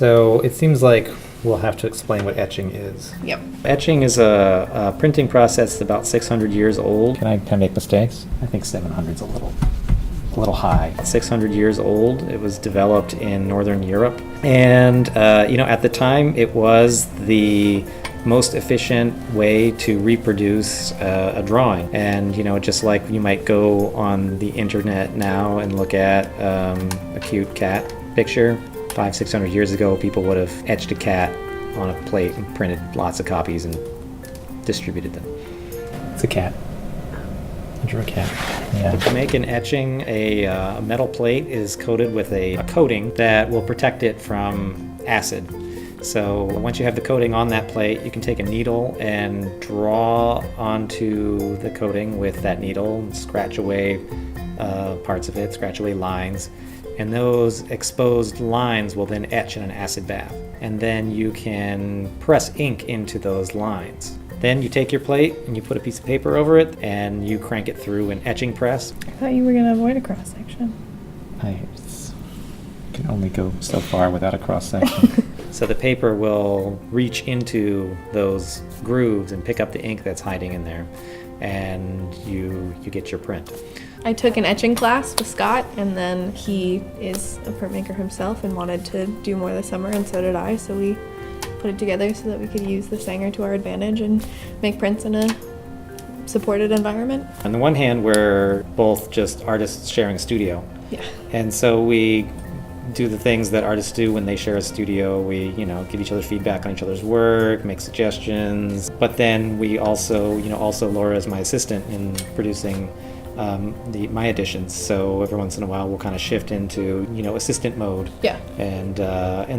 So it seems like we'll have to explain what etching is. Yep. Etching is a printing process that's about 600 years old. Can I make mistakes? I think 700 is a little high. 600 years old. It was developed in Northern Europe. And, at the time, it was the most efficient way to reproduce a drawing. And, just like you might go on the internet now and look at a cute cat picture, 500-600 years ago, people would have etched a cat on a plate and printed lots of copies and distributed them. It's a cat. I drew a cat. Yeah. To make an etching, a metal plate is coated with a coating that will protect it from acid. So once you have the coating on that plate, you can take a needle and draw onto the coating with that needle and scratch away parts of it, scratch away lines. And those exposed lines will then etch in an acid bath. And then you can press ink into those lines. Then you take your plate and you put a piece of paper over it and you crank it through an etching press. I thought you were going to avoid a cross-section. I can only go so far without a cross-section. So the paper will reach into those grooves and pick up the ink that's hiding in there. And you get your print. I took an etching class with Scott, and then he is a printmaker himself and wanted to do more this summer, and so did I. So we put it together so that we could use the Sanger to our advantage and make prints in a supported environment. On the one hand, we're both just artists sharing a studio. Yeah. And so we do the things that artists do when they share a studio. We, give each other feedback on each other's work, make suggestions. But then we also, Laura is my assistant in producing my editions. So every once in a while we'll kind of shift into, assistant mode. Yeah. And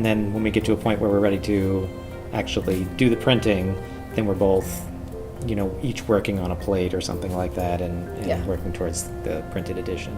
then when we get to a point where we're ready to actually do the printing, then we're both, each working on a plate or something like that and Yeah. working towards the printed edition.